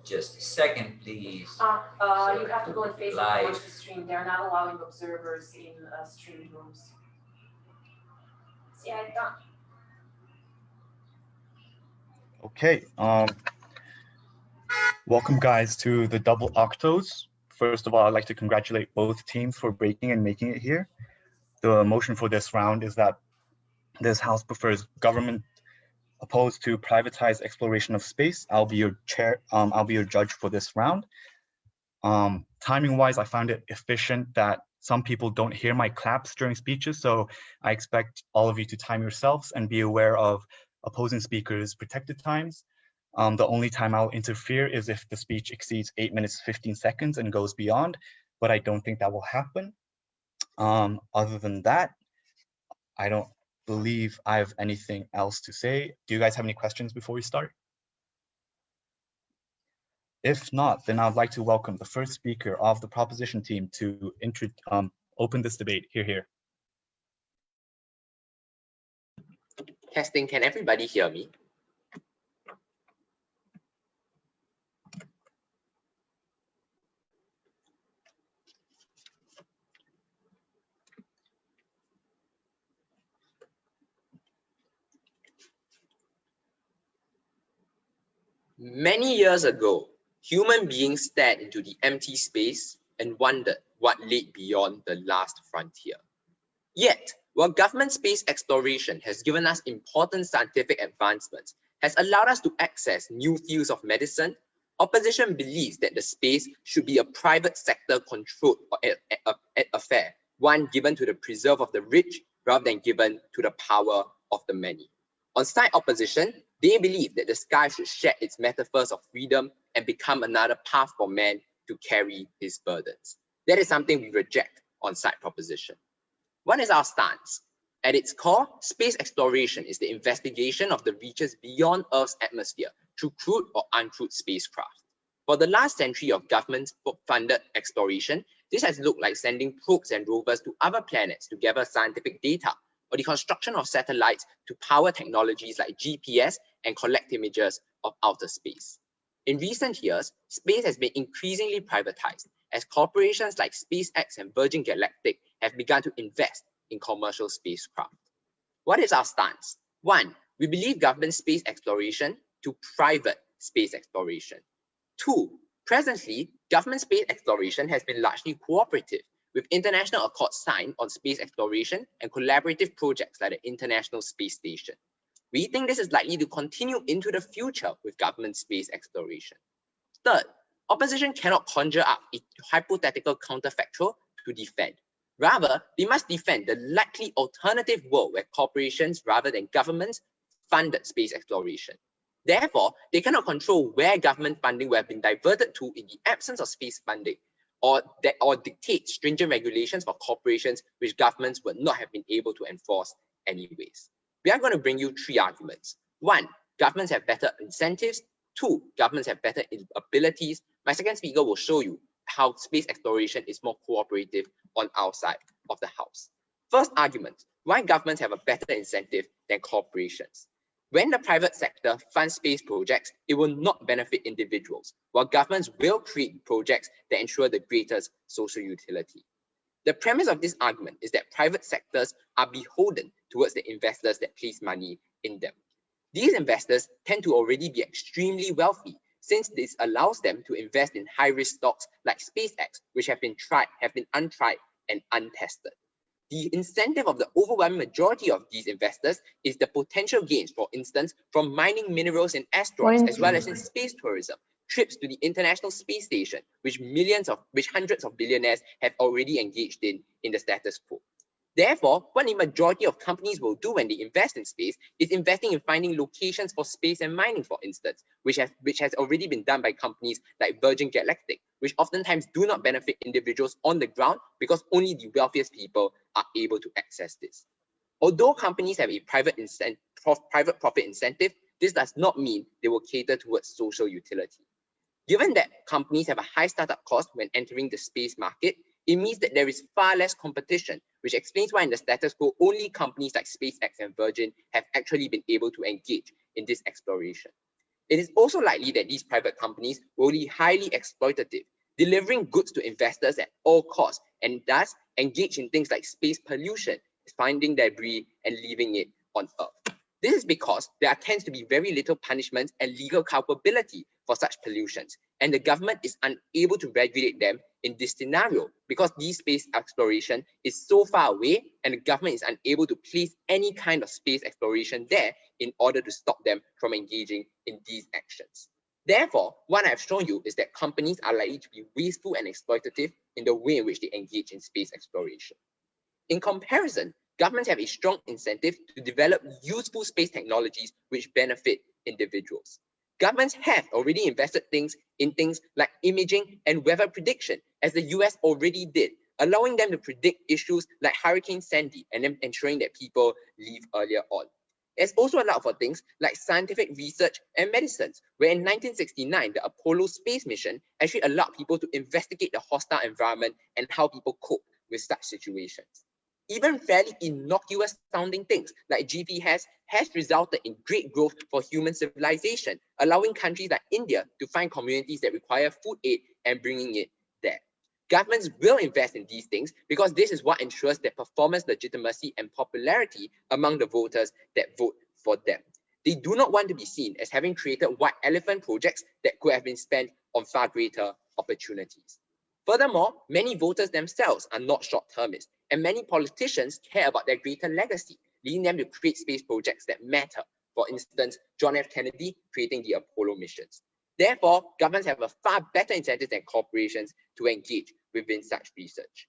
Just a second, please. You have to go on Facebook Live. and watch the stream. They're not allowing observers in stream rooms. Yeah, done. Okay. Welcome, guys, to the double Octos. First of all, I'd like to congratulate both teams for breaking and making it here. The motion for this round is that this House prefers government opposed to privatized exploration of space. I'll be your chair. I'll be your judge for this round. Timing-wise, I found it efficient that some people don't hear my claps during speeches, so I expect all of you to time yourselves and be aware of opposing speakers' protected times. The only time I'll interfere is if the speech exceeds 8 minutes 15 seconds and goes beyond, but I don't think that will happen. Other than that, I don't believe I have anything else to say. Do you guys have any questions before we start? If not, then I'd like to welcome the first speaker of the proposition team to open this debate. Here. Testing, can everybody hear me? Many years ago, human beings stared into the empty space and wondered what lay beyond the last frontier. Yet, while government space exploration has given us important scientific advancements, has allowed us to access new fields of medicine, opposition believes that the space should be a private sector controlled affair, one given to the preserve of the rich rather than given to the power of the many. On side opposition, they believe that the sky should shed its metaphors of freedom and become another path for man to carry his burdens. That is something we reject on side proposition. What is our stance? At its core, space exploration is the investigation of the reaches beyond Earth's atmosphere through crewed or uncrewed spacecraft. For the last century of government-funded exploration, this has looked like sending probes and rovers to other planets to gather scientific data, or the construction of satellites to power technologies like GPS and collect images of outer space. In recent years, space has been increasingly privatized as corporations like SpaceX and Virgin Galactic have begun to invest in commercial spacecraft. What is our stance? 1, we believe government space exploration to private space exploration. 2, presently, government space exploration has been largely cooperative, with international accords signed on space exploration and collaborative projects like the International Space Station. We think this is likely to continue into the future with government space exploration. 3rd, opposition cannot conjure up a hypothetical counterfactual to defend. Rather, they must defend the likely alternative world where corporations rather than governments funded space exploration. Therefore, they cannot control where government funding will have been diverted to in the absence of space funding, or dictate stringent regulations for corporations which governments would not have been able to enforce anyways. We are going to bring you 3 arguments. 1, governments have better incentives. 2, governments have better abilities. My second speaker will show you how space exploration is more cooperative on our side of the house. First argument, why governments have a better incentive than corporations. When the private sector funds space projects, it will not benefit individuals, while governments will create projects that ensure the greatest social utility. The premise of this argument is that private sectors are beholden towards the investors that place money in them. These investors tend to already be extremely wealthy, since this allows them to invest in high-risk stocks like SpaceX, which have been untried and untested. The incentive of the overwhelming majority of these investors is the potential gains, for instance, from mining minerals in asteroids, as well as in space tourism, trips to the International Space Station, which hundreds of billionaires have already engaged in the status quo. Therefore, what the majority of companies will do when they invest in space is investing in finding locations for space and mining, for instance, which has already been done by companies like Virgin Galactic, which oftentimes do not benefit individuals on the ground because only the wealthiest people are able to access this. Although companies have a private profit incentive, this does not mean they will cater towards social utility. Given that companies have a high startup cost when entering the space market, it means that there is far less competition, which explains why in the status quo, only companies like SpaceX and Virgin have actually been able to engage in this exploration. It is also likely that these private companies will be highly exploitative, delivering goods to investors at all costs, and thus engage in things like space pollution, finding debris and leaving it on Earth. This is because there tends to be very little punishment and legal culpability for such pollutions, and the government is unable to regulate them in this scenario because these space exploration is so far away and the government is unable to place any kind of space exploration there in order to stop them from engaging in these actions. Therefore, what I've shown you is that companies are likely to be wasteful and exploitative in the way in which they engage in space exploration. In comparison, governments have a strong incentive to develop useful space technologies which benefit individuals. Governments have already invested in things like imaging and weather prediction, as the US already did, allowing them to predict issues like Hurricane Sandy and then ensuring that people leave earlier on. It's also allowed for things like scientific research and medicines, where in 1969, the Apollo space mission actually allowed people to investigate the hostile environment and how people cope with such situations. Even fairly innocuous sounding things like GPS has resulted in great growth for human civilization, allowing countries like India to find communities that require food aid and bringing it there. Governments will invest in these things because this is what ensures their performance, legitimacy, and popularity among the voters that vote for them. They do not want to be seen as having created white elephant projects that could have been spent on far greater opportunities. Furthermore, many voters themselves are not short-termists, and many politicians care about their greater legacy, leading them to create space projects that matter. For instance, John F. Kennedy creating the Apollo missions. Therefore, governments have a far better incentive than corporations to engage within such research.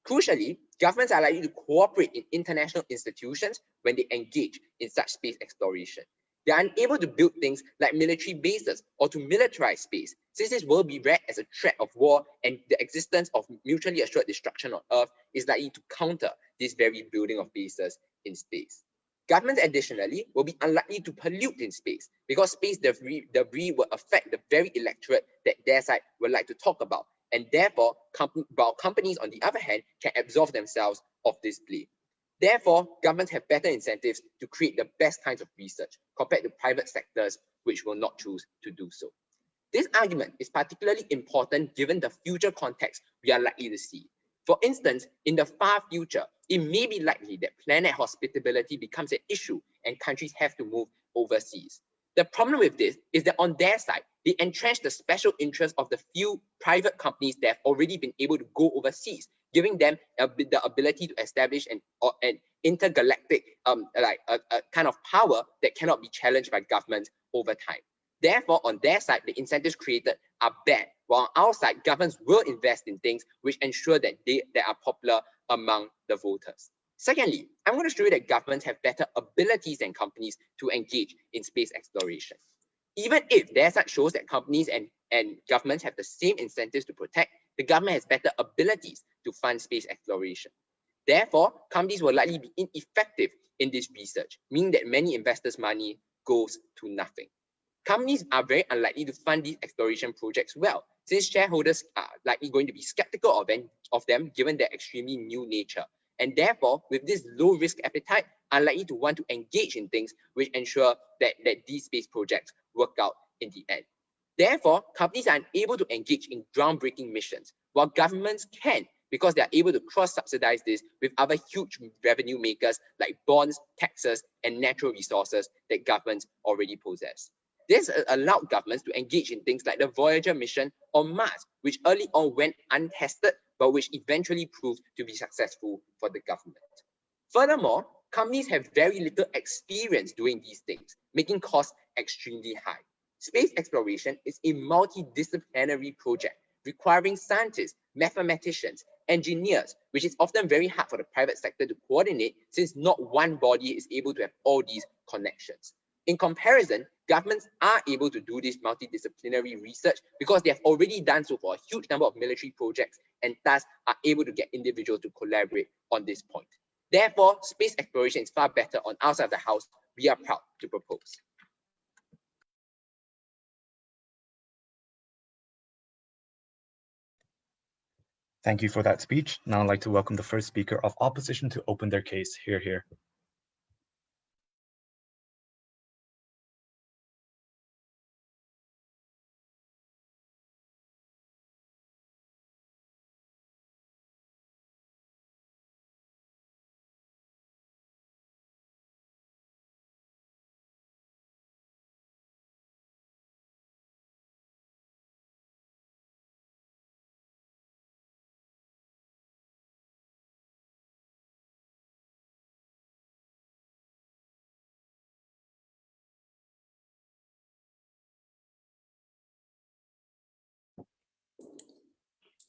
Crucially, governments are likely to cooperate in international institutions when they engage in such space exploration. They are unable to build things like military bases or to militarize space, since this will be read as a threat of war, and the existence of mutually assured destruction on Earth is likely to counter this very building of bases in space. Governments additionally will be unlikely to pollute in space because space debris will affect the very electorate that their side would like to talk about, and therefore while companies on the other hand can absolve themselves of this blame. Therefore, governments have better incentives to create the best kinds of research compared to private sectors which will not choose to do so. This argument is particularly important given the future context we are likely to see. For instance, in the far future, it may be likely that planet hospitability becomes an issue and countries have to move overseas. The problem with this is that on their side, they entrench the special interests of the few private companies that have already been able to go overseas, giving them the ability to establish an intergalactic kind of power that cannot be challenged by governments over time. Therefore, on their side, the incentives created are bad, while on our side, governments will invest in things which ensure that they are popular among the voters. Secondly, I'm going to show you that governments have better abilities than companies to engage in space exploration. Even if data shows that companies and governments have the same incentives to protect, the government has better abilities to fund space exploration. Therefore, companies will likely be ineffective in this research, meaning that many investors' money goes to nothing. Companies are very unlikely to fund these exploration projects well, since shareholders are likely going to be skeptical of them given their extremely new nature. And therefore, with this low risk appetite, are likely to want to engage in things which ensure that these space projects work out in the end. Therefore, companies are unable to engage in groundbreaking missions, while governments can, because they are able to cross-subsidize this with other huge revenue makers like bonds, taxes, and natural resources that governments already possess. This allowed governments to engage in things like the Voyager mission on Mars, which early on went untested, but which eventually proved to be successful for the government. Furthermore, companies have very little experience doing these things, making costs extremely high. Space exploration is a multidisciplinary project requiring scientists, mathematicians, engineers, which is often very hard for the private sector to coordinate since not one body is able to have all these connections. In comparison, governments are able to do this multidisciplinary research because they have already done so for a huge number of military projects and thus are able to get individuals to collaborate on this point. Therefore, space exploration is far better on our side of the house. We are proud to propose. Thank you for that speech. Now I'd like to welcome the first speaker of opposition to open their case. Hear, hear.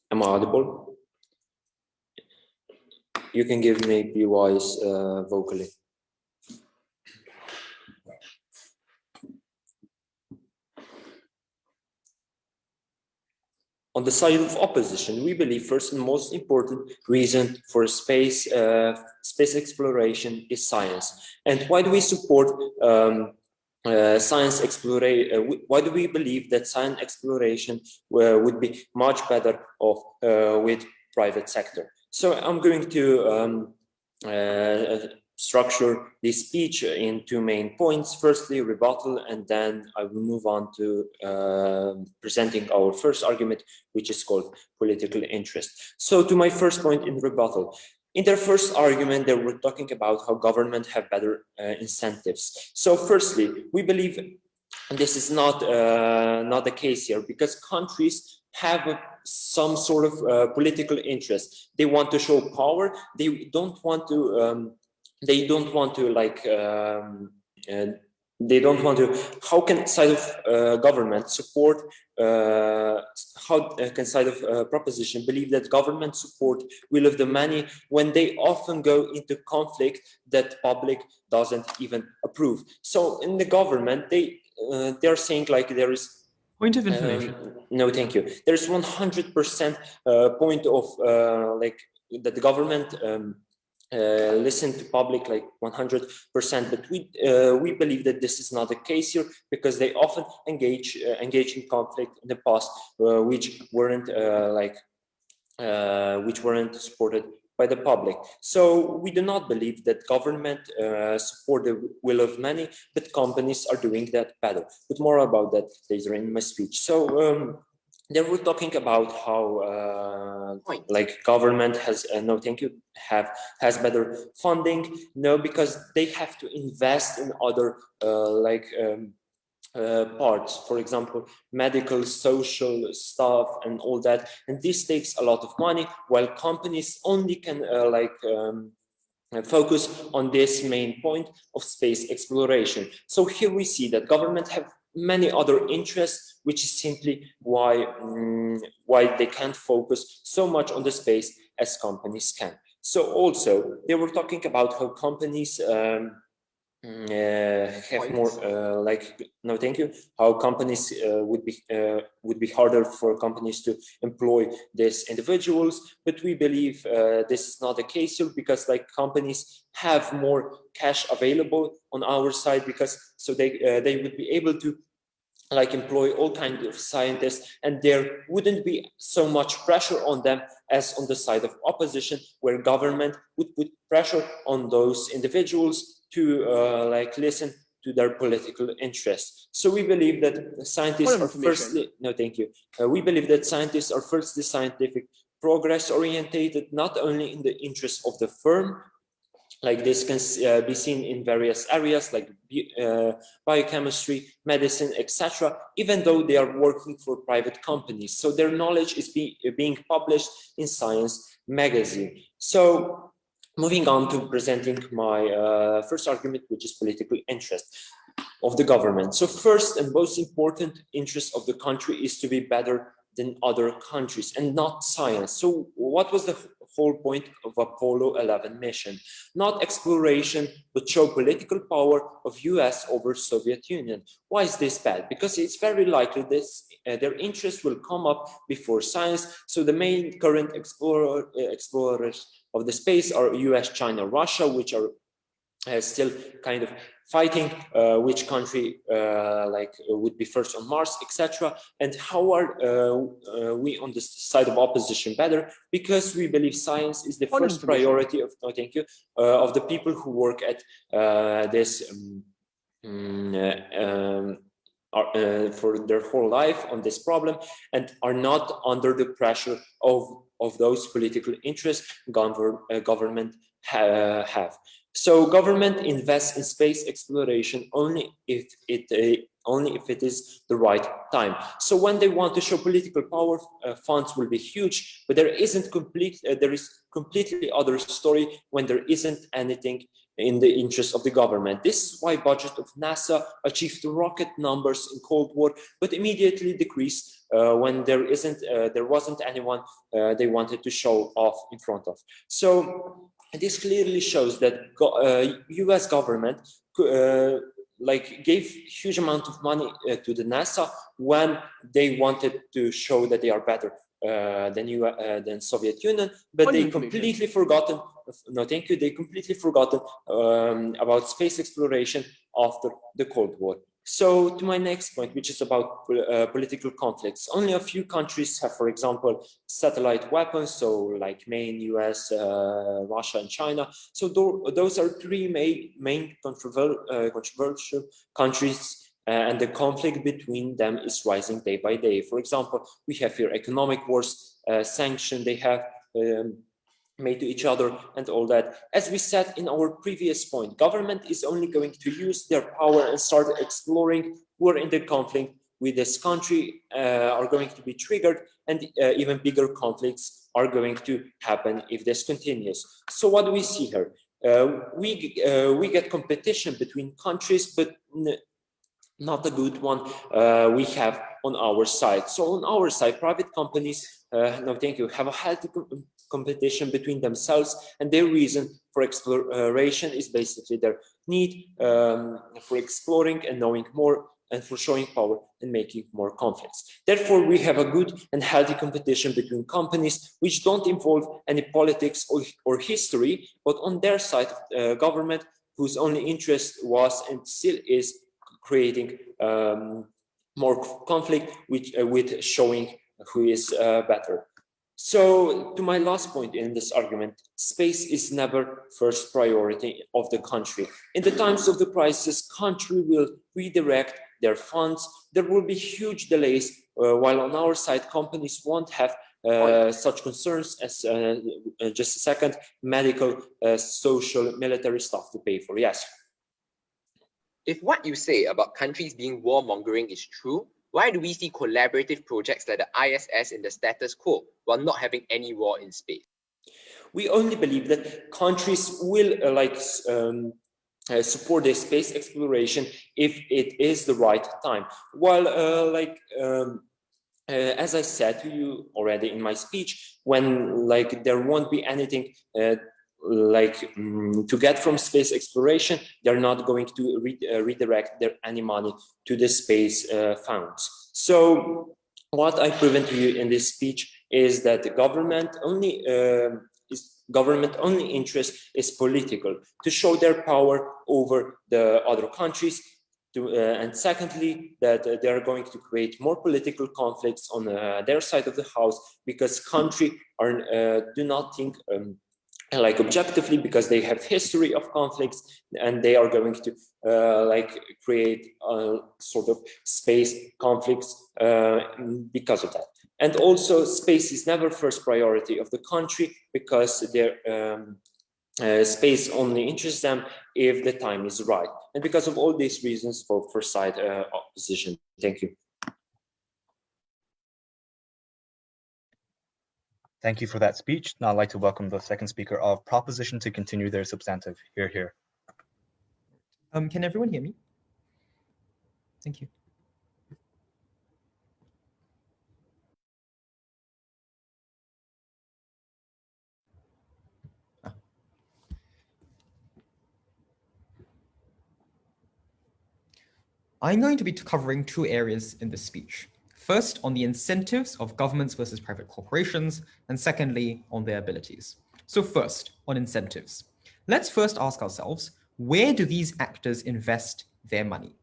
Am I audible? You can give me PYs vocally. On the side of opposition, we believe first and most important reason for space exploration is science. And why do we support science exploration? Why do we believe that science exploration would be much better off with private sector? So I'm going to structure this speech in two main points. Firstly, rebuttal, and then I will move on to presenting our first argument, which is called political interest. So to my first point in rebuttal. In their first argument, they were talking about how government have better incentives. So firstly, we believe this is not the case here, because countries have some sort of political interest. They want to show power. They don't want to how can side of government support, how can side of proposition believe that government support will of the many when they often go into conflict that public doesn't even approve? So in the government, they're saying like there is point of information. No, thank you. There's 100% point of like that the government listen to public like 100%, but we believe that this is not the case here, because they often engage in conflict in the past, which weren't supported by the public. So we do not believe that government support the will of many, but companies are doing that better. But more about that later in my speech. So they were talking about how like government has has better funding. No, because they have to invest in other parts, for example, medical, social stuff and all that, and this takes a lot of money, while companies only can focus on this main point of space exploration. So here we see that government have many other interests, which is simply why they can't focus so much on the space as companies can. So also they were talking about how companies have more no thank you, how companies would be harder for companies to employ these individuals, but we believe this is not the case here, because like companies have more cash available on our side, because so they would be able to like employ all kinds of scientists, and there wouldn't be so much pressure on them as on the side of opposition, where government would put pressure on those individuals to listen to their political interests. So we believe that scientists are firstly, no thank you, we believe that scientists are firstly scientific progress orientated, not only in the interest of the firm, like this can be seen in various areas like biochemistry, medicine, etc., even though they are working for private companies. So their knowledge is being published in Science magazine. So moving on to presenting my first argument, which is political interest of the government. So first and most important interest of the country is to be better than other countries and not science. So what was the whole point of Apollo 11 mission? Not exploration, but show political power of US over Soviet Union. Why is this bad? Because it's very likely this their interest will come up before science. So the main current explorers of the space are US, China, Russia, which are still kind of fighting which country would be first on Mars, etc. And how are we on the side of opposition better? Because we believe science is the first priority of of the people who work at this for their whole life on this problem, and are not under the pressure of those political interests government have. So government invests in space exploration only if it is the right time. So when they want to show political power, funds will be huge, but there is completely other story when there isn't anything in the interest of the government. This is why budget of NASA achieved rocket numbers in Cold War, but immediately decreased when there wasn't anyone they wanted to show off in front of. So this clearly shows that US government gave huge amount of money to the NASA when they wanted to show that they are better than Soviet Union, but they completely forgotten. No, thank you. They completely forgotten about space exploration after the Cold War. So to my next point, which is about political conflicts, only a few countries have, for example, satellite weapons. So like main US, Russia, and China. So those are three main controversial countries. And the conflict between them is rising day by day. For example, we have here economic wars, sanctions they have made to each other and all that. As we said in our previous point, government is only going to use their power and start exploring who are in the conflict with this country are going to be triggered, and even bigger conflicts are going to happen if this continues. So what do we see here? We get competition between countries, but not a good one we have on our side. So on our side, private companies, no thank you, have a healthy competition between themselves, and their reason for exploration is basically their need for exploring and knowing more, and for showing power and making more conflicts. Therefore, we have a good and healthy competition between companies which don't involve any politics or history, but on their side, government whose only interest was and still is creating more conflict with showing who is better. So to my last point in this argument, space is never first priority of the country. In the times of the crisis, country will redirect their funds. There will be huge delays, while on our side, companies won't have such concerns as, just a second, medical, social, military stuff to pay for. Yes. If what you say about countries being warmongering is true, why do we see collaborative projects like the ISS in the status quo while not having any war in space? We only believe that countries will support their space exploration if it is the right time. While as I said to you already in my speech, when there won't be anything to get from space exploration, they're not going to redirect any money to the space funds. So what I present to you in this speech is that the government only interest is political, to show their power over the other countries, and secondly, that they are going to create more political conflicts on their side of the house, because countries do not think objectively, because they have history of conflicts, and they are going to create sort of space conflicts because of that. And also, space is never first priority of the country, because their space only interests them if the time is right. And because of all these reasons, vote for side opposition. Thank you. Thank you for that speech. Now I'd like to welcome the second speaker of proposition to continue their substantive. Hear, hear. Can everyone hear me? Thank you. I'm going to be covering two areas in this speech. First, on the incentives of governments versus private corporations, and secondly, on their abilities. So first, on incentives. Let's first ask ourselves, where do these actors invest their money?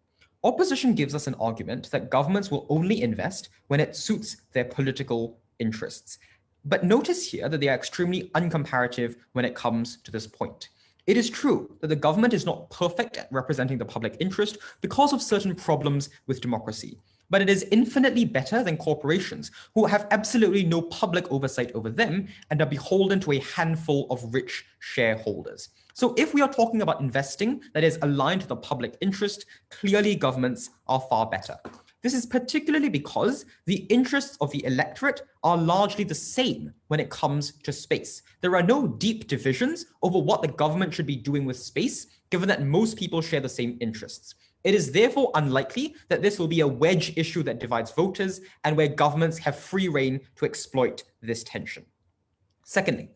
Opposition gives us an argument that governments will only invest when it suits their political interests. But notice here that they are extremely uncomparative when it comes to this point. It is true that the government is not perfect at representing the public interest because of certain problems with democracy, but it is infinitely better than corporations who have absolutely no public oversight over them and are beholden to a handful of rich shareholders. So if we are talking about investing that is aligned to the public interest, clearly governments are far better. This is particularly because the interests of the electorate are largely the same when it comes to space. There are no deep divisions over what the government should be doing with space, given that most people share the same interests. It is therefore unlikely that this will be a wedge issue that divides voters and where governments have free rein to exploit this tension. Secondly,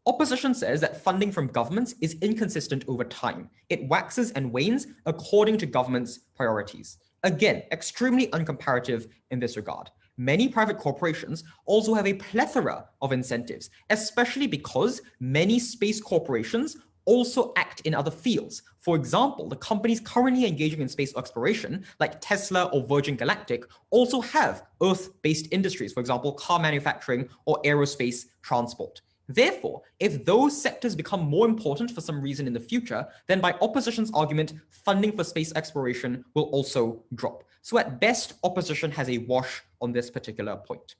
opposition says that funding from governments is inconsistent over time. It waxes and wanes according to governments' priorities. Again, extremely uncomparative in this regard. Many private corporations also have a plethora of incentives, especially because many space corporations also act in other fields. For example, the companies currently engaging in space exploration, like Tesla or Virgin Galactic, also have Earth-based industries, for example, car manufacturing or aerospace transport. Therefore, if those sectors become more important for some reason in the future, then by opposition's argument, funding for space exploration will also drop. So at best, opposition has a wash on this particular point.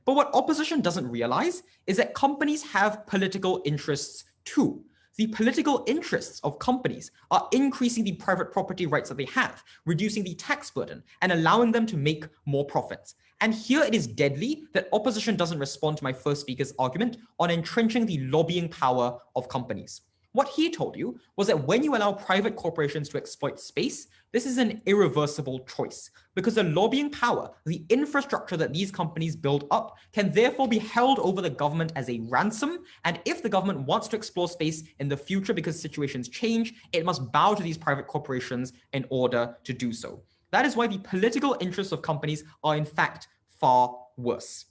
But what opposition doesn't realize is that companies have political interests too. The political interests of companies are increasing the private property rights that they have, reducing the tax burden, and allowing them to make more profits. And here it is deadly that opposition doesn't respond to my first speaker's argument on entrenching the lobbying power of companies. What he told you was that when you allow private corporations to exploit space, this is an irreversible choice because the lobbying power, the infrastructure that these companies build up can therefore be held over the government as a ransom. And if the government wants to explore space in the future because situations change, it must bow to these private corporations in order to do so. That is why the political interests of companies are in fact far worse.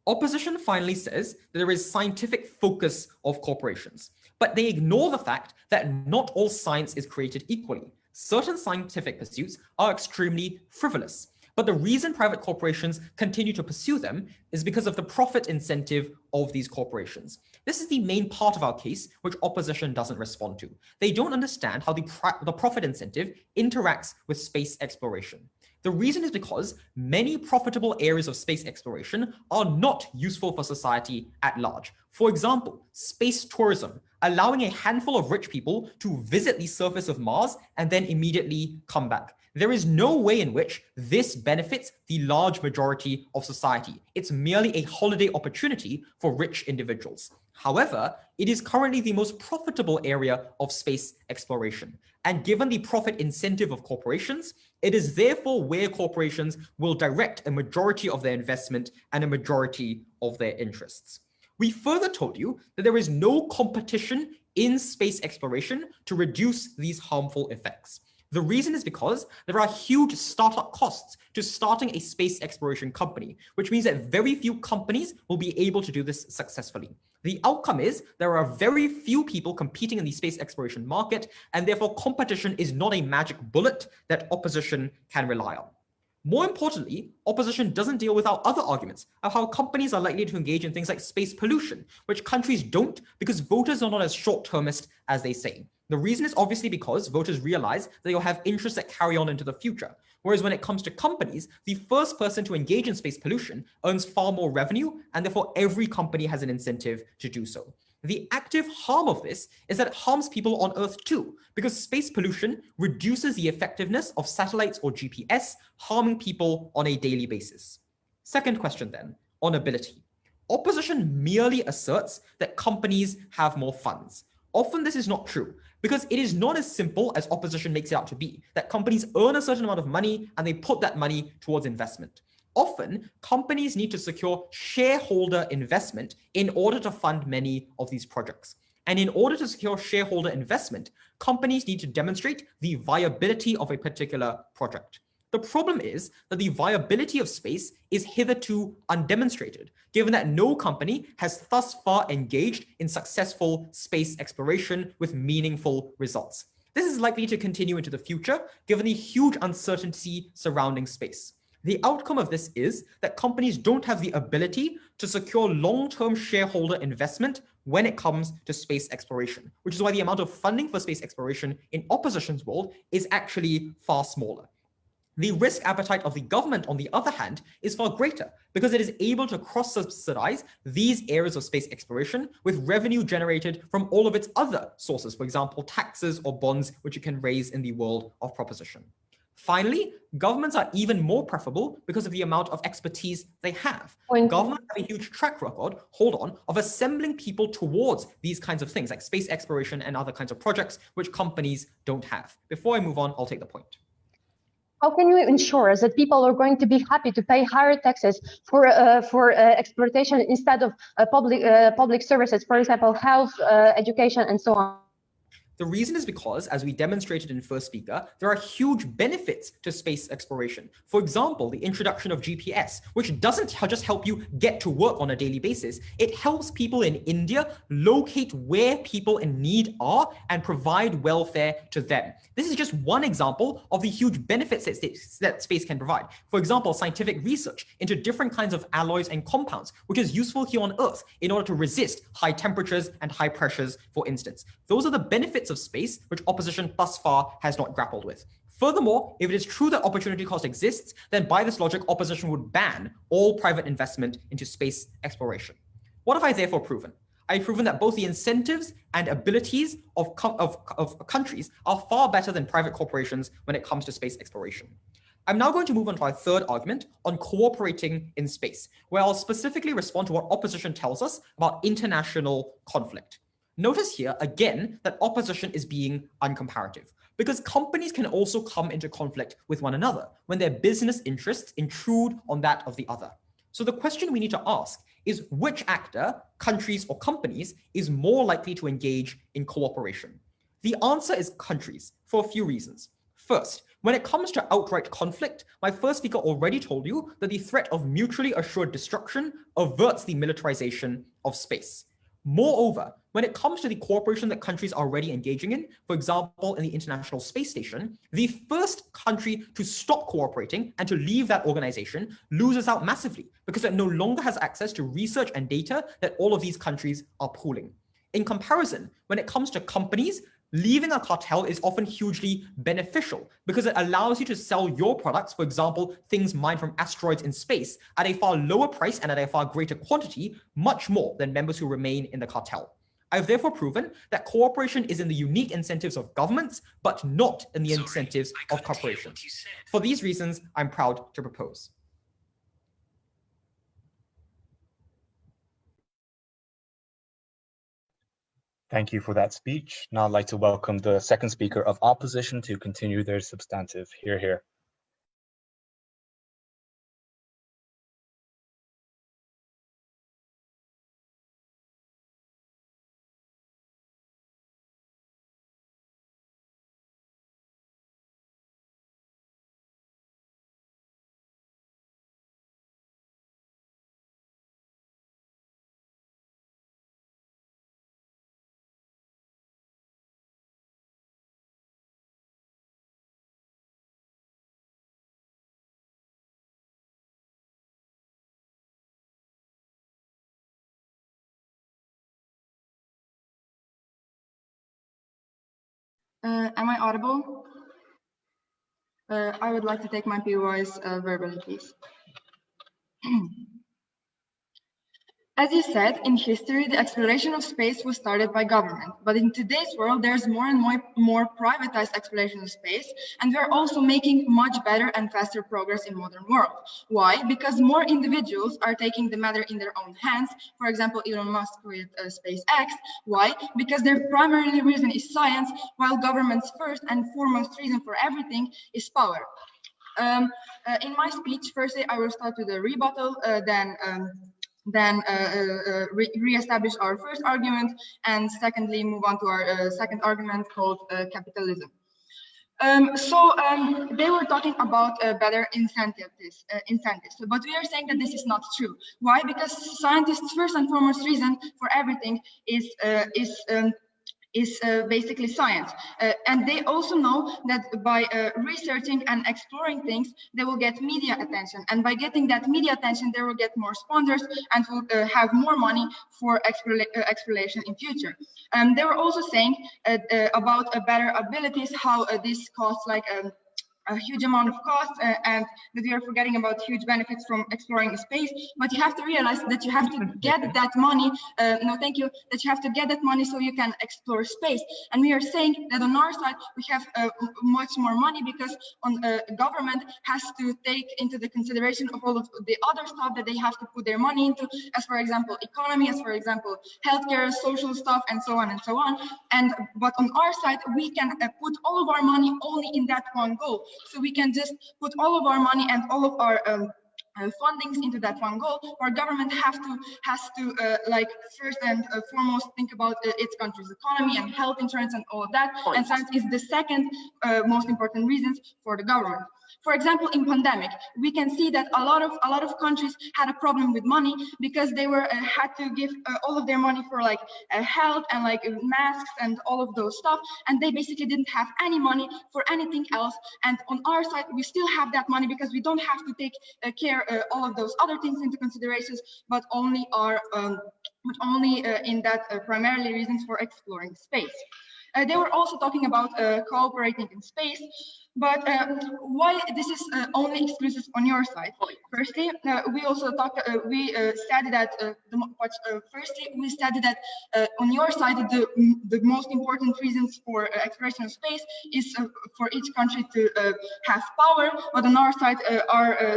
Opposition finally says that there is scientific focus of corporations, but they ignore the fact that not all science is created equally. Certain scientific pursuits are extremely frivolous, but the reason private corporations continue to pursue them is because of the profit incentive of these corporations. This is the main part of our case, which opposition doesn't respond to. They don't understand how the profit incentive interacts with space exploration. The reason is because many profitable areas of space exploration are not useful for society at large. For example, space tourism, allowing a handful of rich people to visit the surface of Mars and then immediately come back. There is no way in which this benefits the large majority of society. It's merely a holiday opportunity for rich individuals. However, it is currently the most profitable area of space exploration. And given the profit incentive of corporations, it is therefore where corporations will direct a majority of their investment and a majority of their interests. We further told you that there is no competition in space exploration to reduce these harmful effects. The reason is because there are huge startup costs to starting a space exploration company, which means that very few companies will be able to do this successfully. The outcome is there are very few people competing in the space exploration market, and therefore competition is not a magic bullet that opposition can rely on. More importantly, opposition doesn't deal with our other arguments of how companies are likely to engage in things like space pollution, which countries don't because voters are not as short-termist as they say. The reason is obviously because voters realize that they'll have interests that carry on into the future. Whereas when it comes to companies, the first person to engage in space pollution earns far more revenue, and therefore every company has an incentive to do so. The active harm of this is that it harms people on Earth too, because space pollution reduces the effectiveness of satellites or GPS, harming people on a daily basis. Second question then, on ability. Opposition merely asserts that companies have more funds. Often this is not true, because it is not as simple as opposition makes it out to be, that companies earn a certain amount of money and they put that money towards investment. Often, companies need to secure shareholder investment in order to fund many of these projects. And in order to secure shareholder investment, companies need to demonstrate the viability of a particular project. The problem is that the viability of space is hitherto undemonstrated, given that no company has thus far engaged in successful space exploration with meaningful results. This is likely to continue into the future, given the huge uncertainty surrounding space. The outcome of this is that companies don't have the ability to secure long-term shareholder investment when it comes to space exploration, which is why the amount of funding for space exploration in opposition's world is actually far smaller. The risk appetite of the government, on the other hand, is far greater because it is able to cross-subsidize these areas of space exploration with revenue generated from all of its other sources, for example, taxes or bonds, which it can raise in the world of proposition. Finally, governments are even more preferable because of the amount of expertise they have. Governments have a huge track record, of assembling people towards these kinds of things like space exploration and other kinds of projects which companies don't have. Before I move on, I'll take the point. How can you ensure that people are going to be happy to pay higher taxes for exploitation instead of public services, for example, health, education, and so on? The reason is because, as we demonstrated in First Speaker, there are huge benefits to space exploration. For example, the introduction of GPS, which doesn't just help you get to work on a daily basis, it helps people in India locate where people in need are and provide welfare to them. This is just one example of the huge benefits that space can provide. For example, scientific research into different kinds of alloys and compounds, which is useful here on Earth in order to resist high temperatures and high pressures, for instance. Those are the benefits of space, which opposition thus far has not grappled with. Furthermore, if it is true that opportunity cost exists, then by this logic, opposition would ban all private investment into space exploration. What have I therefore proven? I've proven that both the incentives and abilities of countries are far better than private corporations when it comes to space exploration. I'm now going to move on to our third argument on cooperating in space, where I'll specifically respond to what opposition tells us about international conflict. Notice here, again, that opposition is being uncomparative, because companies can also come into conflict with one another when their business interests intrude on that of the other. So the question we need to ask is which actor, countries or companies, is more likely to engage in cooperation? The answer is countries, for a few reasons. First, when it comes to outright conflict, my first speaker already told you that the threat of mutually assured destruction averts the militarization of space. Moreover, when it comes to the cooperation that countries are already engaging in, for example, in the International Space Station, the first country to stop cooperating and to leave that organization loses out massively because it no longer has access to research and data that all of these countries are pooling. In comparison, when it comes to companies, leaving a cartel is often hugely beneficial because it allows you to sell your products, for example, things mined from asteroids in space, at a far lower price and at a far greater quantity, much more than members who remain in the cartel. I've therefore proven that cooperation is in the unique incentives of governments, but not in the incentives of corporations. For these reasons, I'm proud to propose. Thank you for that speech. Now I'd like to welcome the second speaker of opposition to continue their substantive. Hear, hear. Am I audible? I would like to take my POIs verbally, please. As you said, in history, the exploration of space was started by government. But in today's world, there's more and more privatized exploration of space, and we're also making much better and faster progress in modern world. Why? Because more individuals are taking the matter in their own hands. For example, Elon Musk with SpaceX. Why? Because their primary reason is science, while government's first and foremost reason for everything is power. In my speech, firstly, I will start with a rebuttal, then re-establish our first argument, and secondly move on to our second argument called capitalism. They were talking about better incentives, but we are saying that this is not true. Why? Because scientists' first and foremost reason for everything is basically science, and they also know that by researching and exploring things, they will get media attention, and by getting that media attention, they will get more sponsors and will have more money for exploration in future. They were also saying about better abilities, how this costs like a huge amount of cost and that we are forgetting about huge benefits from exploring space, but you have to realize that you have to get that money, that you have to get that money so you can explore space. And we are saying that on our side, we have much more money because government has to take into the consideration of all of the other stuff that they have to put their money into, as for example, economy, as for example, healthcare, social stuff, and so on and so on. But on our side, we can put all of our money only in that one goal. So we can just put all of our money and all of our fundings into that one goal. Our government has to like first and foremost think about its country's economy and health insurance and all of that. And science is the second most important reasons for the government. For example, in pandemic, we can see that a lot of countries had a problem with money because they were had to give all of their money for like health and like masks and all of those stuff, and they basically didn't have any money for anything else. And on our side, we still have that money because we don't have to take care all of those other things into considerations, but only in that primarily reasons for exploring space. They were also talking about cooperating in space, but why this is only exclusive on your side? Firstly, we also talked. We studied that. Firstly, we studied that on your side, the most important reasons for exploration of space is for each country to have power, but on our side,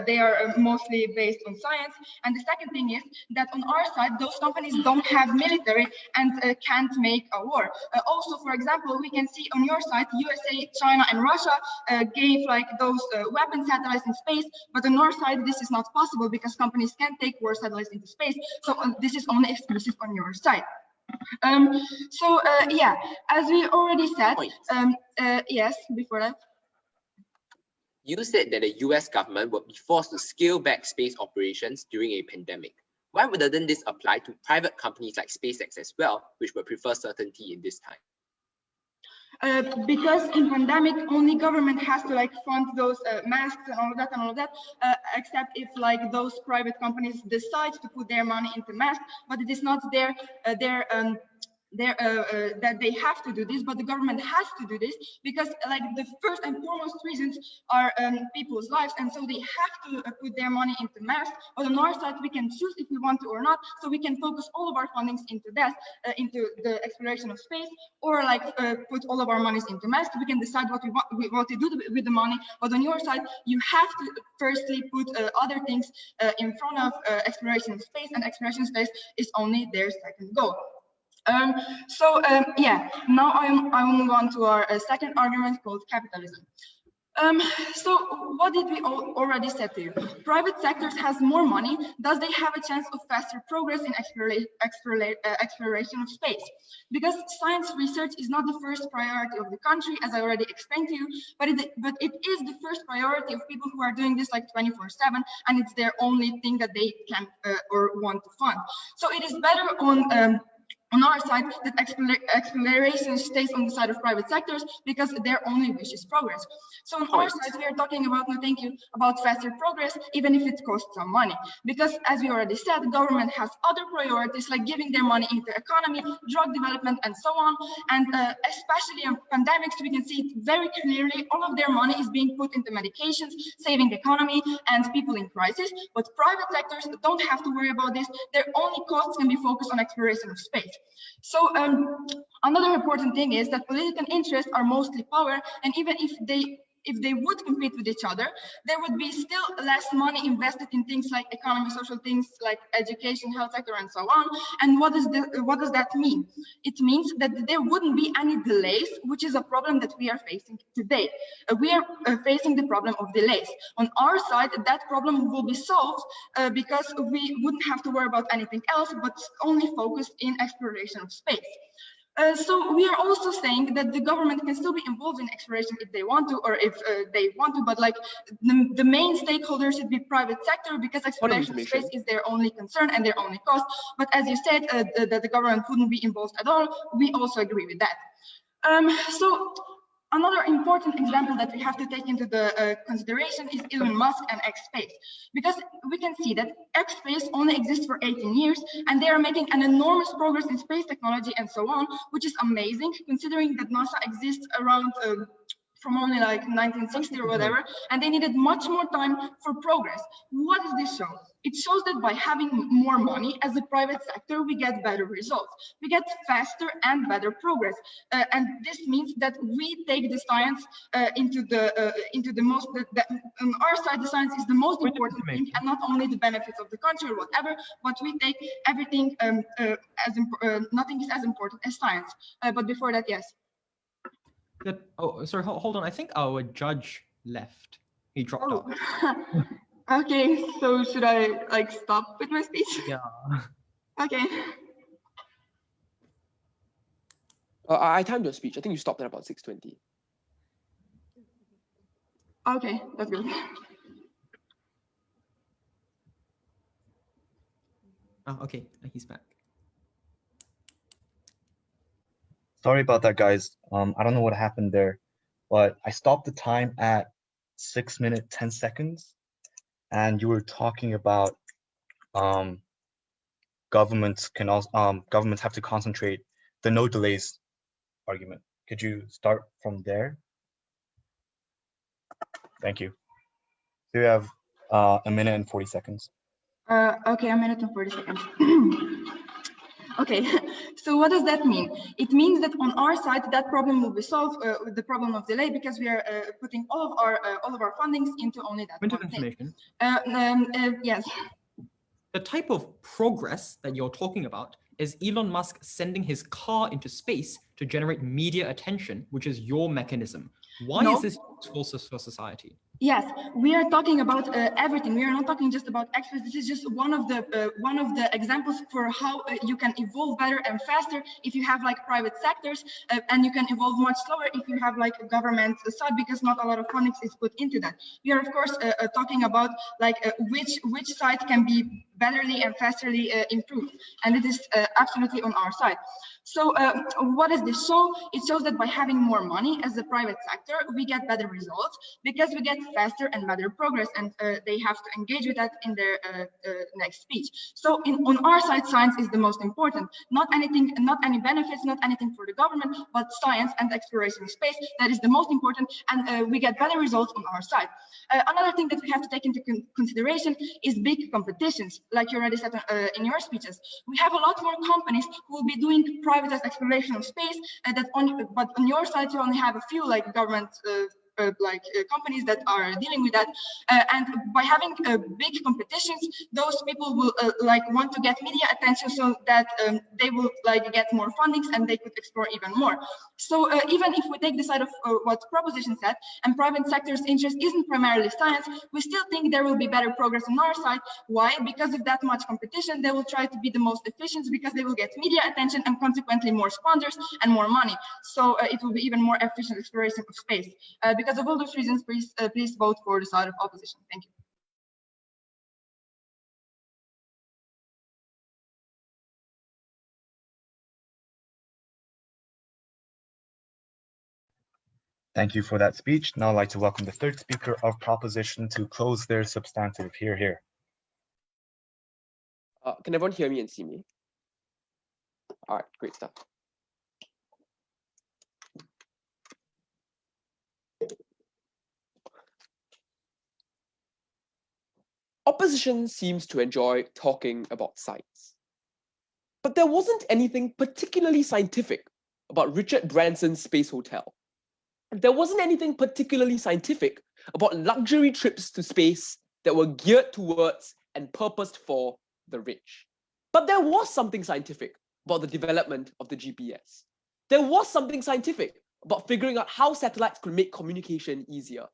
they are mostly based on science. And the second thing is that on our side, those companies don't have military and can't make a war. Also, for example, we can see on your side, USA, China, and Russia gave like those weapon satellites in space, but on our side this is not possible because companies can't take war satellites into space. So this is only exclusive on your side. Yeah, as we already said, yes, before that. You said that the US government would be forced to scale back space operations during a pandemic. Why wouldn't this apply to private companies like SpaceX as well, which would prefer certainty in this time? Because in pandemic, only government has to like fund those masks and all of that, except if like those private companies decide to put their money into masks, but it is not that they have to do this, but the government has to do this because like the first and foremost reasons are people's lives, and so they have to put their money into masks. But on our side, we can choose if we want to or not, so we can focus all of our fundings into that, into the exploration of space, or like put all of our monies into masks. We can decide what we want to do with the money, but on your side, you have to firstly put other things in front of exploration of space, and exploration of space is only their second goal. Yeah, now I will move on to our second argument called capitalism. So what did we already said to you? Private sectors has more money, thus they have a chance of faster progress in exploration of space. Because science research is not the first priority of the country, as I already explained to you, but it is the first priority of people who are doing this like 24/7, and it's their only thing that they can or want to fund. So it is better on our side that exploration stays on the side of private sectors because their only wish is progress. So on our side, we are talking about, about faster progress, even if it costs some money. Because as we already said, the government has other priorities like giving their money into economy, drug development, and so on. And especially in pandemics, we can see it very clearly, all of their money is being put into medications, saving the economy and people in crisis. But private sectors don't have to worry about this. Their only costs can be focused on exploration of space. So another important thing is that political interests are mostly power, and even if they would compete with each other, there would be still less money invested in things like economy, social things like education, health sector, and so on. And what does that mean? It means that there wouldn't be any delays, which is a problem that we are facing today. We are facing the problem of delays. On our side, that problem will be solved because we wouldn't have to worry about anything else, but only focused in exploration of space. So we are also saying that the government can still be involved in exploration if they want to, or if they want to, but like the main stakeholder should be private sector because exploration of space is their only concern and their only cost. But as you said, that the government wouldn't be involved at all, we also agree with that. So another important example that we have to take into the consideration is Elon Musk and X-Space, because we can see that X-Space only exists for 18 years and they are making an enormous progress in space technology and so on, which is amazing considering that NASA exists around from only like 1960 or whatever, and they needed much more time for progress. What does this show? It shows that by having more money as a private sector, we get better results. We get faster and better progress, and this means that we take the science into the most. On our side, the science is the most important thing, and not only the benefits of the country or whatever, but we take everything nothing is as important as science. But before that, yes. Good. Oh, sorry, hold on. I think our judge left. He dropped out. Okay, so should I like stop with my speech? Yeah. Okay. I timed your speech. I think you stopped at about 6:20. Okay, that's good. Oh, okay, he's back. Sorry about that, guys. I don't know what happened there, but I stopped the time at 6 minutes, 10 seconds. And you were talking about governments can also governments have to concentrate, the no delays argument. Could you start from there? Thank you. So you have a minute and 40 seconds. Okay, a minute and 40 seconds. Okay, so what does that mean? It means that on our side, that problem will be solved with the problem of delay, because we are putting all of our fundings into only that Point of one information. thing. Yes. The type of progress that you're talking about is Elon Musk sending his car into space to generate media attention, which is your mechanism. Why is this useful for society? Yes, we are talking about everything. We are not talking just about experts. This is just one of the examples for how you can evolve better and faster if you have like private sectors, and you can evolve much slower if you have like a government side, because not a lot of funding is put into that. We are of course talking about like which side can be betterly and fasterly improved, and it is absolutely on our side. So what does this show? It shows that by having more money as a private sector, we get better results because we get faster and better progress, and they have to engage with that in their next speech. So on our side, science is the most important. Not anything, not any benefits, not anything for the government, but science and exploration of space. That is the most important, and we get better results on our side. Another thing that we have to take into consideration is big competitions, like you already said in your speeches. We have a lot more companies who will be doing privatized exploration of space, but on your side you only have a few like government companies that are dealing with that, and by having big competitions, those people will want to get media attention, so that they will get more fundings and they could explore even more. So even if we take the side of what proposition said, and private sector's interest isn't primarily science, we still think there will be better progress on our side. Why? Because of that much competition, they will try to be the most efficient, because they will get media attention and consequently more sponsors and more money. So it will be even more efficient exploration of space. Because of all those reasons, please vote for the side of opposition. Thank you. Thank you for that speech. Now I'd like to welcome the third speaker of proposition to close their substantive. Here. Can everyone hear me and see me? All right, great stuff. Opposition seems to enjoy talking about science. But there wasn't anything particularly scientific about Richard Branson's space hotel. There wasn't anything particularly scientific about luxury trips to space that were geared towards and purposed for the rich. But there was something scientific about the development of the GPS. There was something scientific about figuring out how satellites could make communication easier.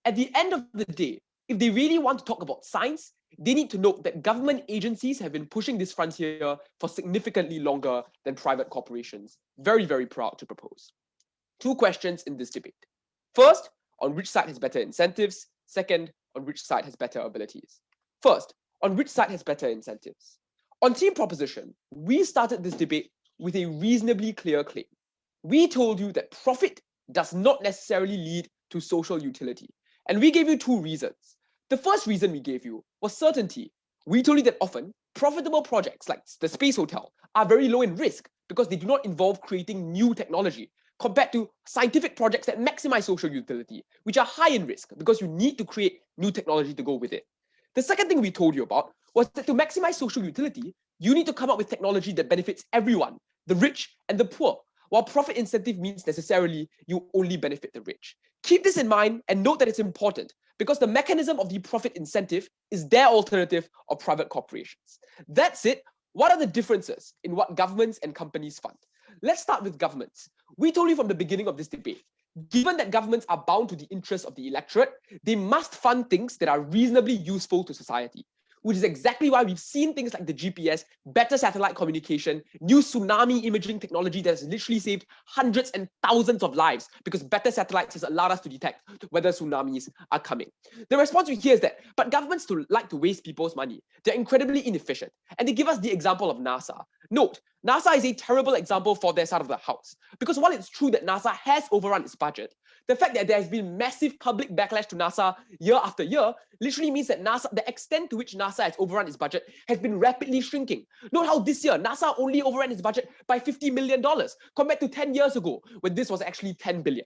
At the end of the day, if they really want to talk about science, they need to note that government agencies have been pushing this frontier for significantly longer than private corporations. Very, very proud to propose. Two questions in this debate. First, on which side has better incentives? Second, on which side has better abilities? First, on which side has better incentives? On team proposition, we started this debate with a reasonably clear claim. We told you that profit does not necessarily lead to social utility. And we gave you two reasons. The first reason we gave you was certainty. We told you that often profitable projects like the space hotel are very low in risk because they do not involve creating new technology. compared to scientific projects that maximize social utility, which are high in risk because you need to create new technology to go with it. The second thing we told you about was that to maximize social utility, you need to come up with technology that benefits everyone, the rich and the poor, while profit incentive means necessarily you only benefit the rich. Keep this in mind and note that it's important because the mechanism of the profit incentive is their alternative of private corporations. That's it. What are the differences in what governments and companies fund? Let's start with governments. We told you from the beginning of this debate, given that governments are bound to the interests of the electorate, they must fund things that are reasonably useful to society, which is exactly why we've seen things like the GPS, better satellite communication, new tsunami imaging technology that has literally saved hundreds and thousands of lives because better satellites has allowed us to detect whether tsunamis are coming. The response we hear is that, but governments like to waste people's money. They're incredibly inefficient. And they give us the example of NASA. Note, NASA is a terrible example for their side of the house. Because while it's true that NASA has overrun its budget, the fact that there has been massive public backlash to NASA year after year literally means that NASA, the extent to which NASA has overrun its budget has been rapidly shrinking. Note how this year, NASA only overran its budget by $50 million compared to 10 years ago when this was actually 10 billion.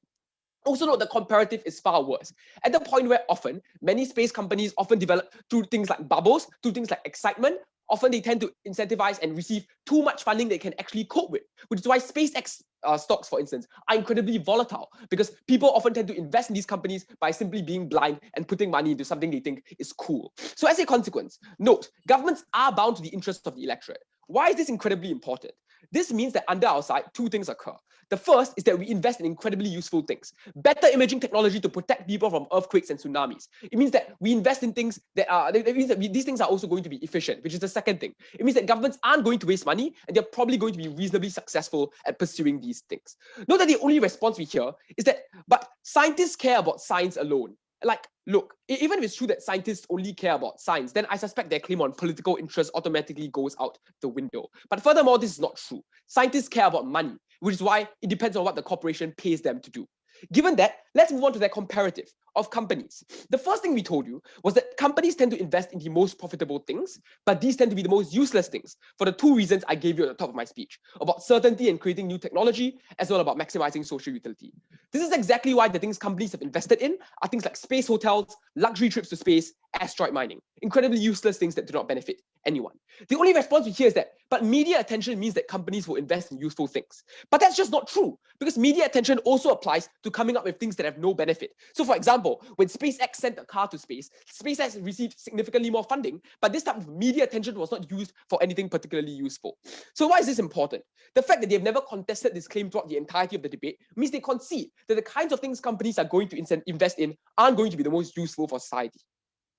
Also note the comparative is far worse. At the point where often, many space companies often develop through things like bubbles, through things like excitement, often they tend to incentivize and receive too much funding they can actually cope with, which is why SpaceX stocks, for instance, are incredibly volatile because people often tend to invest in these companies by simply being blind and putting money into something they think is cool. So as a consequence, note, governments are bound to the interests of the electorate. Why is this incredibly important? This means that under our side, two things occur. The first is that we invest in incredibly useful things. Better imaging technology to protect people from earthquakes and tsunamis. It means that we invest in things that are, it means that these things are also going to be efficient, which is the second thing. It means that governments aren't going to waste money and they're probably going to be reasonably successful at pursuing these things. Note that the only response we hear is that, but scientists care about science alone. Like, look, even if it's true that scientists only care about science, then I suspect their claim on political interest automatically goes out the window. But furthermore, this is not true. Scientists care about money, which is why it depends on what the corporation pays them to do. Given that, let's move on to their comparative of companies. The first thing we told you was that companies tend to invest in the most profitable things, but these tend to be the most useless things for the two reasons I gave you at the top of my speech, about certainty and creating new technology, as well as about maximizing social utility. This is exactly why the things companies have invested in are things like space hotels, luxury trips to space, asteroid mining, incredibly useless things that do not benefit anyone. The only response we hear is that, but media attention means that companies will invest in useful things. But that's just not true, because media attention also applies to coming up with things that have no benefit. So for example, when SpaceX sent a car to space, SpaceX received significantly more funding, but this type of media attention was not used for anything particularly useful. So why is this important? The fact that they've never contested this claim throughout the entirety of the debate means they concede that the kinds of things companies are going to invest in aren't going to be the most useful for society.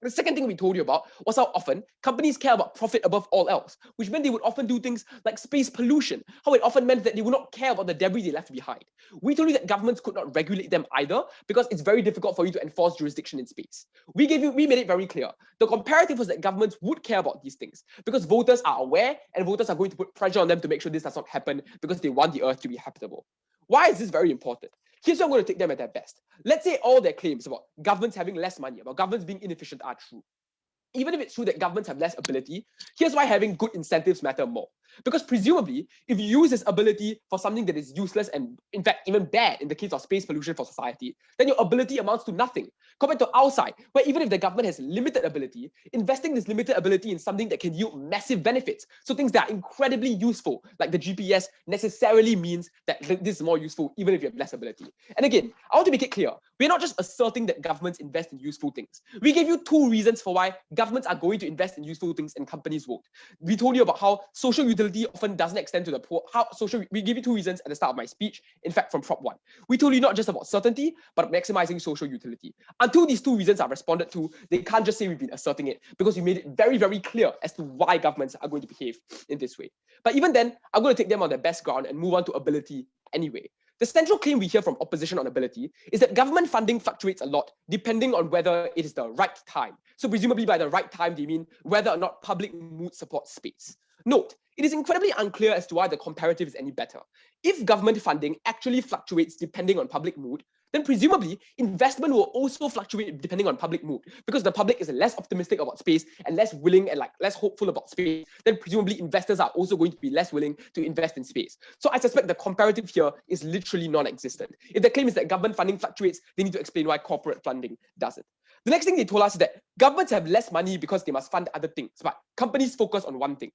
The second thing we told you about was how often companies care about profit above all else, which meant they would often do things like space pollution, how it often meant that they would not care about the debris they left behind. We told you that governments could not regulate them either because it's very difficult for you to enforce jurisdiction in space. We made it very clear. The comparative was that governments would care about these things because voters are aware and voters are going to put pressure on them to make sure this does not happen because they want the earth to be habitable. Why is this very important? Here's where I'm going to take them at their best. Let's say all their claims about governments having less money, about governments being inefficient are true. Even if it's true that governments have less ability, here's why having good incentives matter more. Because presumably, if you use this ability for something that is useless and in fact even bad in the case of space pollution for society, then your ability amounts to nothing. Compared to our side, where even if the government has limited ability, investing this limited ability in something that can yield massive benefits, so things that are incredibly useful, like the GPS, necessarily means that this is more useful even if you have less ability. And again, I want to make it clear, we're not just asserting that governments invest in useful things. We gave you two reasons for why governments are going to invest in useful things and companies won't. We told you about how social utility often doesn't extend to the poor. We gave you two reasons at the start of my speech, in fact, from Prop 1. We told you not just about certainty, but maximizing social utility. Until these two reasons are responded to, they can't just say we've been asserting it because we made it very, very clear as to why governments are going to behave in this way. But even then, I'm going to take them on their best ground and move on to ability anyway. The central claim we hear from opposition on ability is that government funding fluctuates a lot depending on whether it is the right time. So presumably by the right time, they mean whether or not public mood supports space. Note, it is incredibly unclear as to why the comparative is any better. If government funding actually fluctuates depending on public mood, then presumably investment will also fluctuate depending on public mood. Because the public is less optimistic about space and less willing and less hopeful about space, then presumably investors are also going to be less willing to invest in space. So I suspect the comparative here is literally non-existent. If the claim is that government funding fluctuates, they need to explain why corporate funding doesn't. The next thing they told us is that governments have less money because they must fund other things, but companies focus on one thing.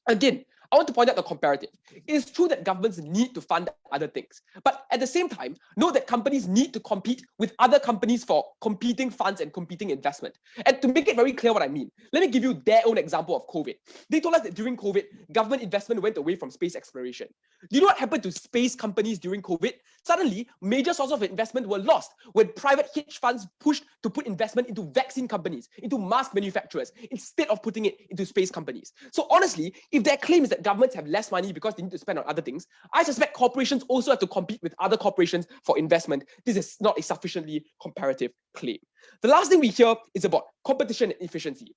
Again, I want to point out the comparative. It is true that governments need to fund other things, but at the same time, note that companies need to compete with other companies for competing funds and competing investment. And to make it very clear what I mean, let me give you their own example of COVID. They told us that during COVID, government investment went away from space exploration. Do you know what happened to space companies during COVID? Suddenly, major sources of investment were lost when private hedge funds pushed to put investment into vaccine companies, into mask manufacturers, instead of putting it into space companies. So honestly, if their claim is that governments have less money because they need to spend on other things, I suspect corporations also have to compete with other corporations for investment. This is not a sufficiently comparative claim. The last thing we hear is about competition and efficiency.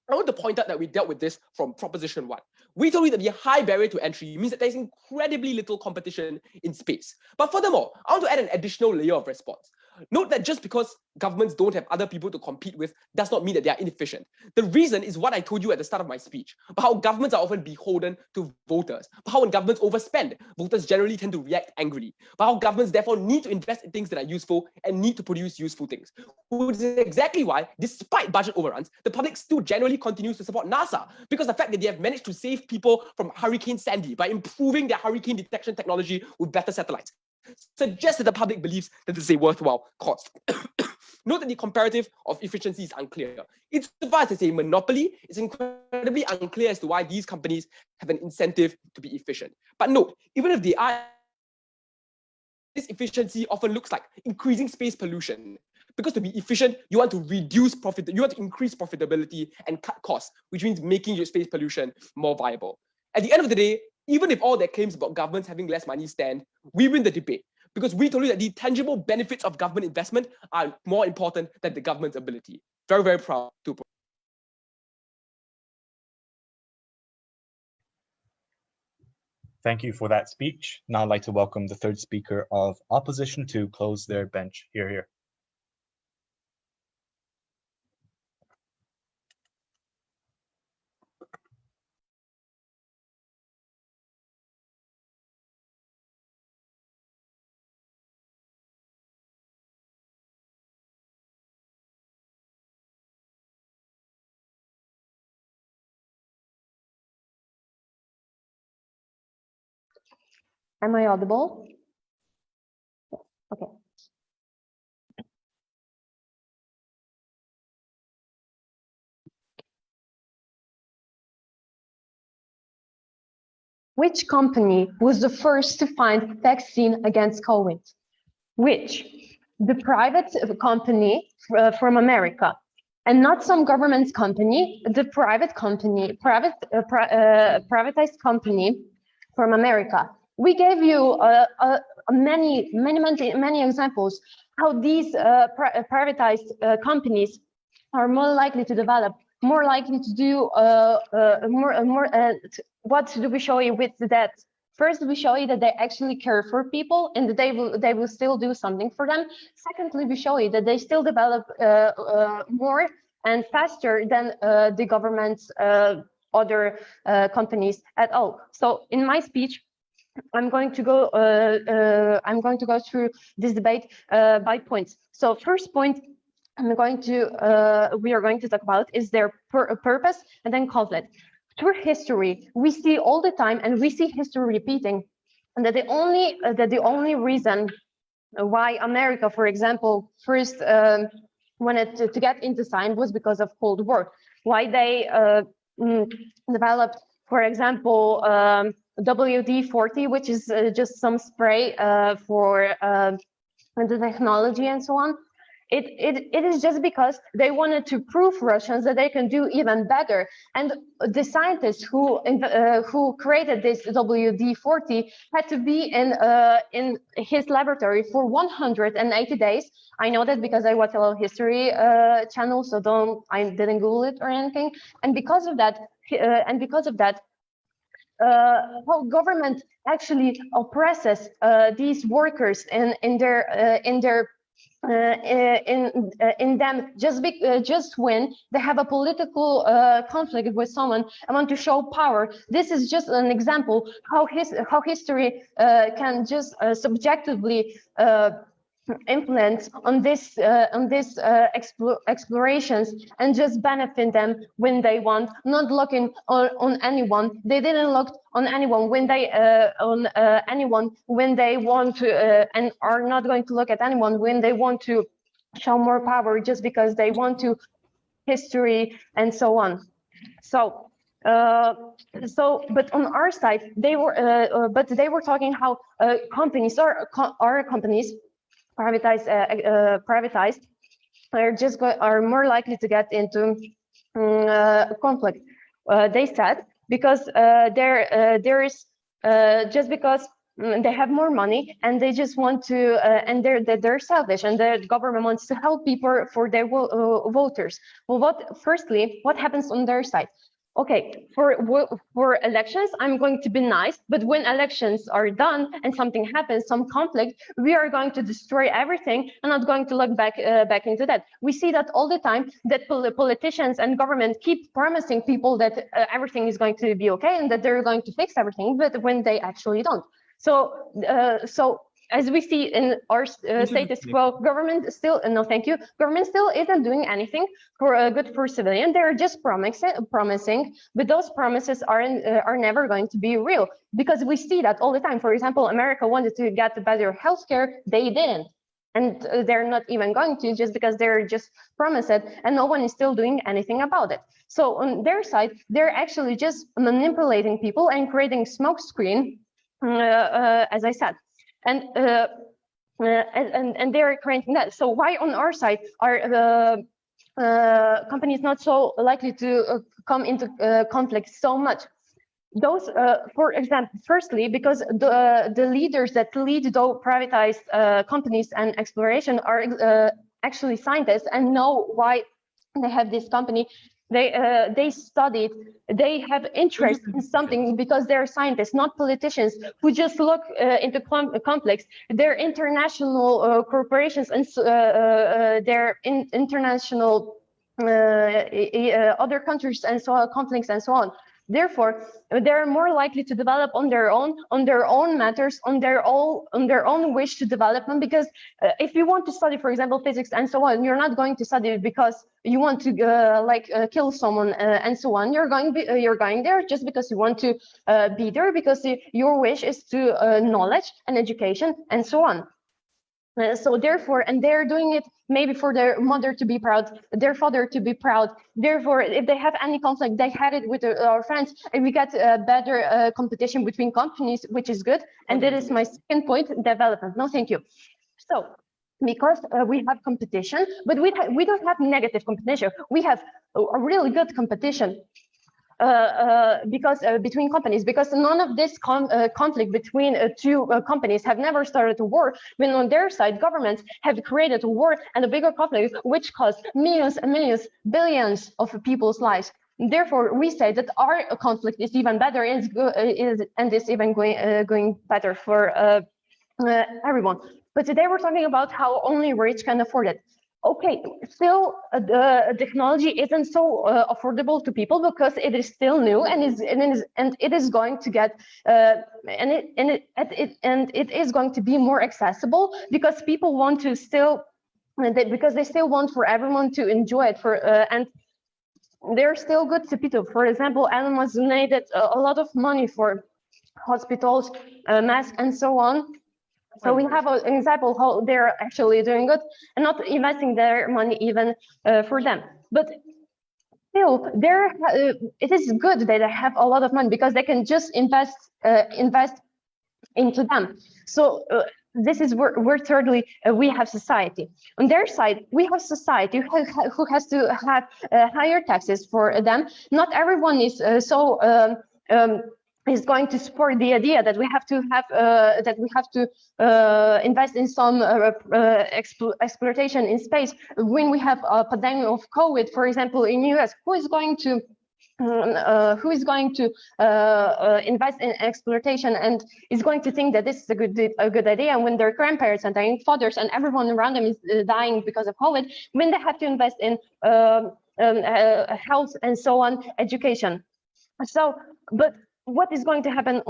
I want to point out that we dealt with this from Proposition 1. We told you that the high barrier to entry means that there's incredibly little competition in space. But furthermore, I want to add an additional layer of response. Note that just because governments don't have other people to compete with does not mean that they are inefficient. The reason is what I told you at the start of my speech, about how governments are often beholden to voters, about how when governments overspend, voters generally tend to react angrily, about how governments therefore need to invest in things that are useful and need to produce useful things. Which is exactly why, despite budget overruns, the public still generally continues to support NASA, because the fact that they have managed to save people from Hurricane Sandy by improving their hurricane detection technology with better satellites suggests that the public believes that this is a worthwhile cause. Note that the comparative of efficiency is unclear. Insofar as it's a monopoly, it's incredibly unclear as to why these companies have an incentive to be efficient. But note, even if they are, this efficiency often looks like increasing space pollution. Because to be efficient, you want to reduce profit, you want to increase profitability and cut costs, which means making your space pollution more viable. At the end of the day, even if all their claims about governments having less money stand, we win the debate, because we told you that the tangible benefits of government investment are more important than the government's ability. Very, very proud to. Thank you for that speech. Now I'd like to welcome the third speaker of opposition to close their bench. Hear, hear. Am I audible? Okay. Which company was the first to find vaccine against COVID? Which? The private company from America, and not some government's company, the private company, privatized company from America. We gave you many examples how these privatized companies are more likely to develop, more likely to do what do we show you with that? First, we show you that they actually care for people and that they will still do something for them. Secondly, we show you that they still develop more and faster than the government's other companies at all. So in my speech, I'm going to go through this debate by points. So first point we are going to talk about is their purpose and then conflict. Through history, we see all the time, and we see history repeating, and that the only reason why America, for example, first wanted to get into science was because of Cold War. Why they developed, for example, WD-40, which is just some spray for the technology and so on. It is just because they wanted to prove Russians that they can do even better. And the scientists who created this WD-40 had to be in his laboratory for 180 days. I know that because I watch a lot of history channels, so I didn't Google it or anything. And because of that, how government actually oppresses these workers in them just when they have a political conflict with someone and want to show power. This is just an example how history can just subjectively influence on this explorations and just benefit them when they want, not looking on anyone. They didn't look on anyone when they want to and are not going to look at anyone when they want to show more power just because they want to history and so on. So but on our side they were talking how companies are companies privatized are more likely to get into conflict. They said because there is just because they have more money and they just want to and they're selfish and the government wants to help people for their voters. Well, firstly, what happens on their side? Okay, for elections, I'm going to be nice, but when elections are done and something happens, some conflict, we are going to destroy everything and not going to look back into that. We see that all the time, that politicians and government keep promising people that everything is going to be okay and that they're going to fix everything, but when they actually don't. So as we see in our status quo, government still, no thank you, government still isn't doing anything for good for civilian. They're just promising, but those promises are never going to be real, because we see that all the time. For example, America wanted to get better healthcare, they didn't. And they're not even going to, just because they're just promised it and no one is still doing anything about it. So on their side, they're actually just manipulating people and creating smoke screen, as I said. And they're creating that. So why on our side are the companies not so likely to come into conflict so much? Those, for example, firstly, because the leaders that lead those privatized companies and exploration are actually scientists and know why they have this company. They studied, they have interest in something because they're scientists, not politicians who just look into conflicts. They're international corporations and they're international other countries and so on, conflicts and so on. Therefore, they're more likely to develop on their own matters, on their own wish to develop them. Because if you want to study, for example, physics and so on, you're not going to study it because you want to kill someone and so on. You're going there just because you want to be there, because your wish is to knowledge and education and so on. So therefore, and they're doing it maybe for their mother to be proud, their father to be proud. Therefore, if they have any conflict, they had it with our friends, and we get a better competition between companies, which is good. And that is my second point: development. No, thank you. So, because we have competition, but we don't have negative competition. We have a really good competition. Because between companies, because none of this conflict between two companies have never started a war, when on their side governments have created a war and a bigger conflict which cost millions and millions, billions of people's lives. Therefore, we say that our conflict is even better, and is even going better for everyone. But today we're talking about how only rich can afford it. Okay, still the technology isn't so affordable to people because it is still new and it is going to get it is going to be more accessible, because people want to still because they still want for everyone to enjoy it and they're still good to people. For example, Elon Musk donated a lot of money for hospitals, masks, and so on. So we have an example how they're actually doing good and not investing their money even for them. But still, it is good that they have a lot of money because they can just invest into them. So this is where thirdly we have society. On their side, we have society who has to have higher taxes for them. Not everyone is is going to support the idea that we have to invest in some exploitation in space when we have a pandemic of COVID, for example, in US. Who is going to who is going to invest in exploitation and is going to think that this is a good idea, when their grandparents and their fathers and everyone around them is dying because of COVID, when they have to invest in health and so on, education. So, but what is going to happen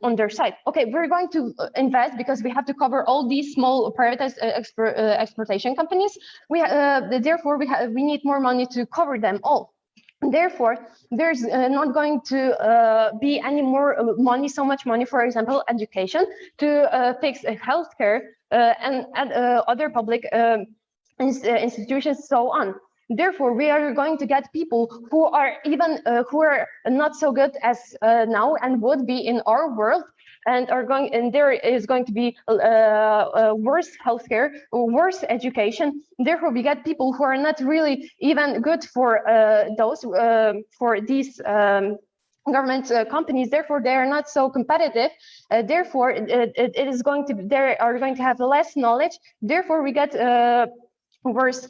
on their side? Okay, we're going to invest because we have to cover all these small privatized exploitation companies. Therefore, we need more money to cover them all. Therefore, there's not going to be any more money, so much money, for example, education, to fix healthcare and other public institutions, so on. Therefore, we are going to get people who are even who are not so good as now and would be in our world, and there is going to be worse healthcare, worse education. Therefore, we get people who are not really even good for these government companies. Therefore, they are not so competitive. Therefore, they are going to have less knowledge. Therefore, we get worse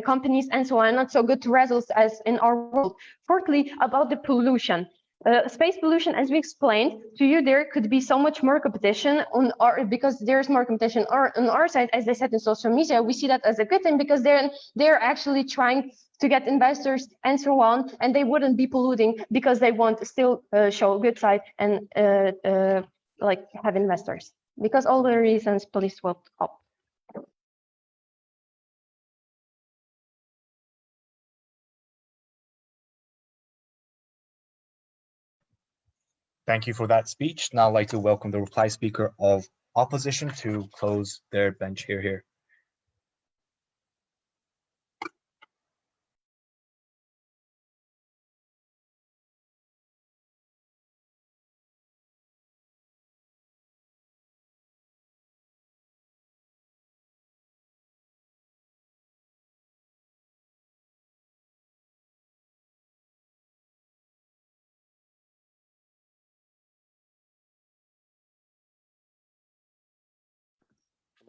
companies and so on, not so good results as in our world. Fourthly, about the pollution. Space pollution, as we explained to you, there could be so much more competition because there's more competition on our side. As I said, in social media, we see that as a good thing because they're actually trying to get investors and so on, and they wouldn't be polluting because they want to still show a good side and like have investors, because all the reasons police will up. Thank you for that speech. Now I'd like to welcome the reply speaker of opposition to close their bench here.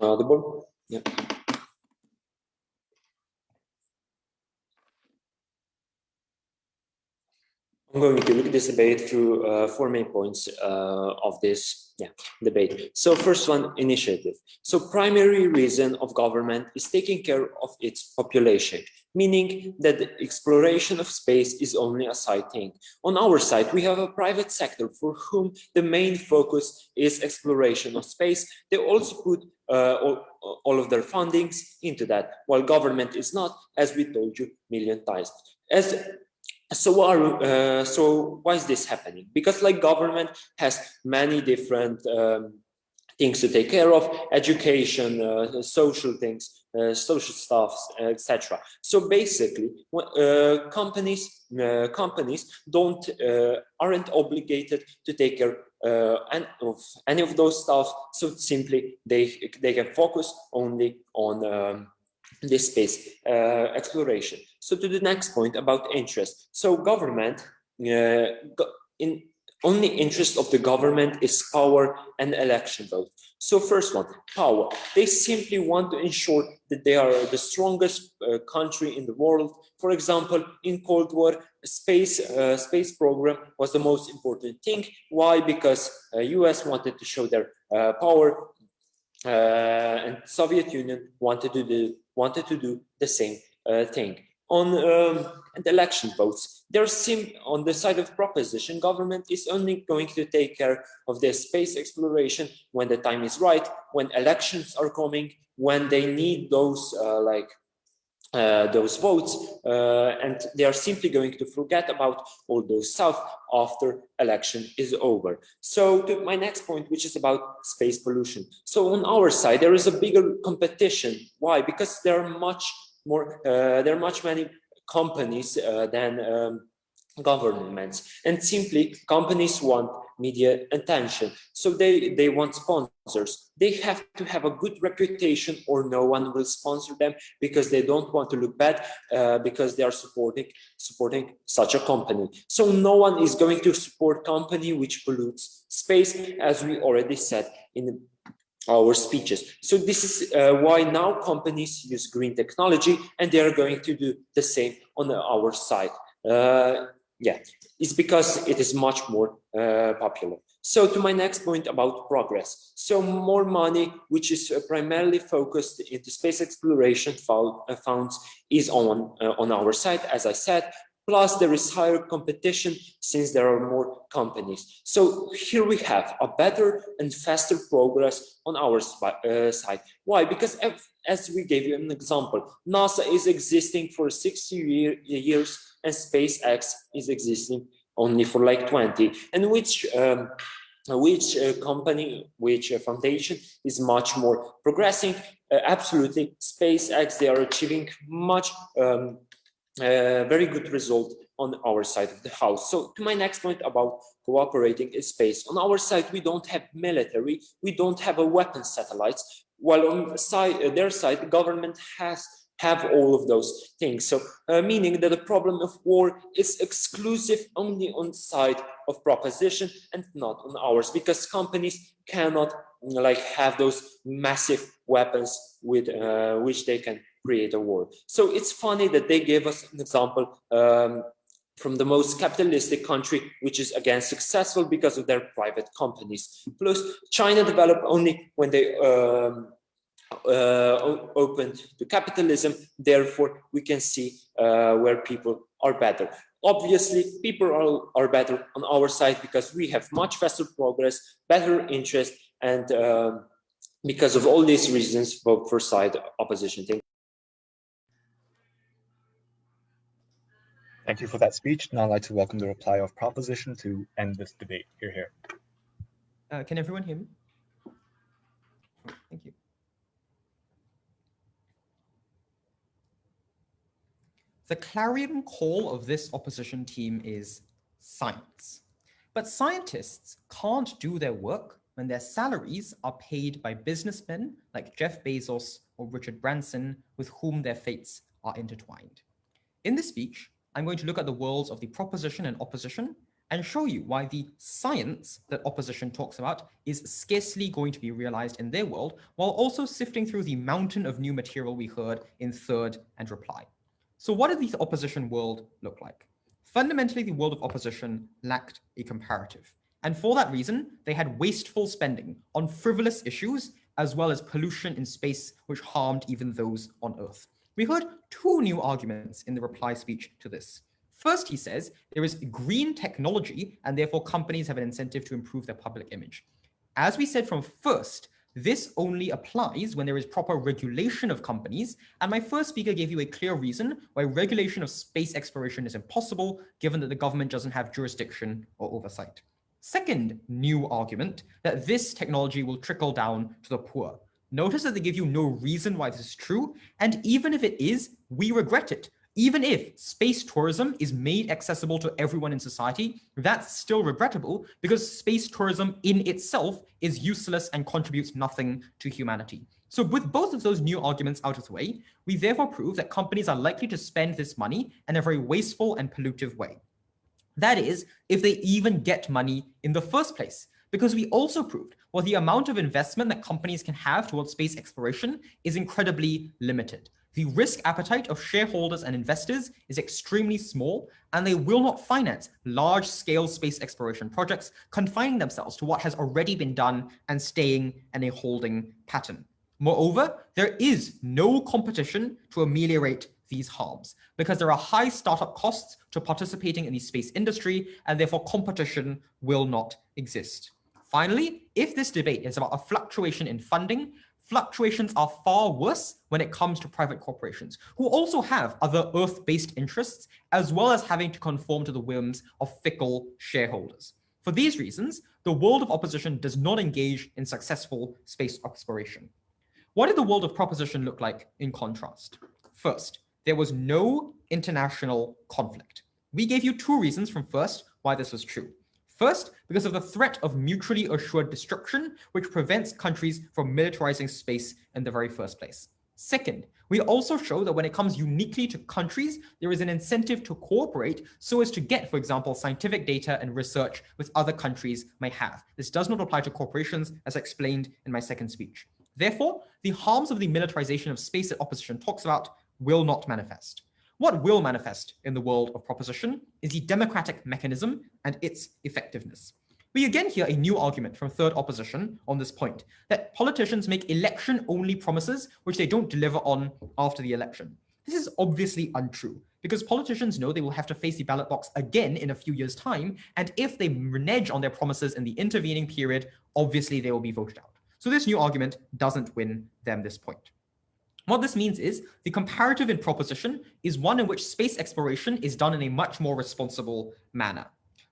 Audible? Yeah. I'm going to look at this debate through 4 main points of this debate. So first one, initiative. So primary reason of government is taking care of its population, meaning that the exploration of space is only a side thing. On our side, we have a private sector for whom the main focus is exploration of space. They also put all of their fundings into that, while government is not, as we told you a million times. So why is this happening? Because like government has many different things to take care of: education, social things, social stuff, etc. So basically, companies aren't obligated to take care of any of those stuff. So simply they can focus only on this space exploration. So to the next point about interest. So government, only interest of the government is power and election vote. So first one, power. They simply want to ensure that they are the strongest country in the world. For example, in Cold War, space program was the most important thing. Why? Because US wanted to show their power, and Soviet Union wanted to do the same thing. On the election votes, on the side of proposition, government is only going to take care of their space exploration when the time is right, when elections are coming, when they need those votes, and they are simply going to forget about all those stuff after election is over. So to my next point, which is about space pollution. So on our side, there is a bigger competition. Why? Because there are much many companies than governments, and simply companies want media attention. So they want sponsors. They have to have a good reputation or no one will sponsor them, because they don't want to look bad because they are supporting such a company. So no one is going to support company which pollutes space, as we already said in our speeches. So this is why now companies use green technology, and they are going to do the same on our side. yeah, it's because it is much more popular. So to my next point about progress. So more money, which is primarily focused into space exploration funds, is on our side, as I said. Plus there is higher competition since there are more companies. So here we have a better and faster progress on our side. Why? Because as we gave you an example, NASA is existing for 60 years and SpaceX is existing only for like 20. And which company, which foundation is much more progressing? Absolutely, SpaceX, they are achieving much very good result on our side of the house. So to my next point about cooperating in space, on our side, we don't have military, we don't have a weapon satellites, while on their side, the government have all of those things. So meaning that the problem of war is exclusive only on the side of proposition and not on ours, because companies cannot like have those massive weapons with which they can create a war. So it's funny that they gave us an example from the most capitalistic country, which is again successful because of their private companies. Plus, China developed only when they opened to capitalism. Therefore, we can see where people are better. Obviously, people are better on our side because we have much faster progress, better interest, and because of all these reasons, vote for side opposition. Thank you for that speech. Now I'd like to welcome the reply of proposition to end this debate. Here. Can everyone hear me? Thank you. The clarion call of this opposition team is science. But scientists can't do their work when their salaries are paid by businessmen like Jeff Bezos or Richard Branson, with whom their fates are intertwined. In this speech, I'm going to look at the worlds of the proposition and opposition and show you why the science that opposition talks about is scarcely going to be realized in their world, while also sifting through the mountain of new material we heard in third and reply. So what did the opposition world look like? Fundamentally, the world of opposition lacked a comparative. And for that reason, they had wasteful spending on frivolous issues, as well as pollution in space, which harmed even those on Earth. We heard two new arguments in the reply speech to this. First, he says there is green technology, and therefore companies have an incentive to improve their public image. As we said from first, this only applies when there is proper regulation of companies, and my first speaker gave you a clear reason why regulation of space exploration is impossible, given that the government doesn't have jurisdiction or oversight. Second new argument, that this technology will trickle down to the poor. Notice that they give you no reason why this is true, and even if it is, we regret it. Even if space tourism is made accessible to everyone in society, that's still regrettable because space tourism in itself is useless and contributes nothing to humanity. So with both of those new arguments out of the way, we therefore prove that companies are likely to spend this money in a very wasteful and pollutive way. That is, if they even get money in the first place. Because we also proved, well, the amount of investment that companies can have towards space exploration is incredibly limited. The risk appetite of shareholders and investors is extremely small, and they will not finance large-scale space exploration projects, confining themselves to what has already been done and staying in a holding pattern. Moreover, there is no competition to ameliorate these harms, because there are high startup costs to participating in the space industry, and therefore competition will not exist. Finally, if this debate is about a fluctuation in funding, fluctuations are far worse when it comes to private corporations, who also have other Earth-based interests, as well as having to conform to the whims of fickle shareholders. For these reasons, the world of opposition does not engage in successful space exploration. What did the world of proposition look like in contrast? First, there was no international conflict. We gave you two reasons from first why this was true. First, because of the threat of mutually assured destruction, which prevents countries from militarizing space in the very first place. Second, we also show that when it comes uniquely to countries, there is an incentive to cooperate so as to get, for example, scientific data and research which other countries may have. This does not apply to corporations, as I explained in my second speech. Therefore, the harms of the militarization of space that opposition talks about will not manifest. What will manifest in the world of proposition is the democratic mechanism and its effectiveness. We again hear a new argument from third opposition on this point, that politicians make election-only promises which they don't deliver on after the election. This is obviously untrue, because politicians know they will have to face the ballot box again in a few years' time, and if they renege on their promises in the intervening period, obviously they will be voted out. So this new argument doesn't win them this point. What this means is the comparative in proposition is one in which space exploration is done in a much more responsible manner.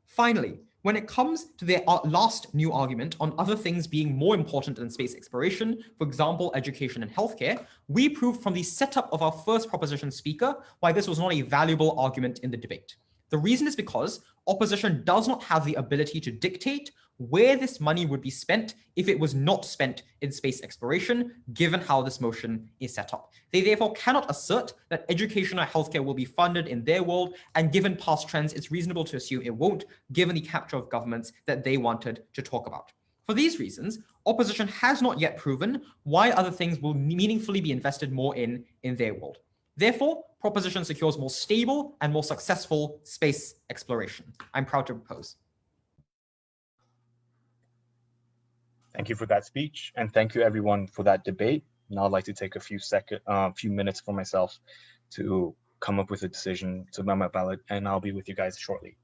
Finally, when it comes to their last new argument on other things being more important than space exploration, for example, education and healthcare, we proved from the setup of our first proposition speaker why this was not a valuable argument in the debate. The reason is because opposition does not have the ability to dictate where this money would be spent if it was not spent in space exploration, given how this motion is set up. They therefore cannot assert that education or healthcare will be funded in their world, and given past trends, it's reasonable to assume it won't, given the capture of governments that they wanted to talk about. For these reasons, opposition has not yet proven why other things will meaningfully be invested more in their world. Therefore, proposition secures more stable and more successful space exploration. I'm proud to propose. Thank you for that speech, and thank you everyone for that debate. Now I'd like to take a few minutes for myself to come up with a decision to amend my ballot, and I'll be with you guys shortly.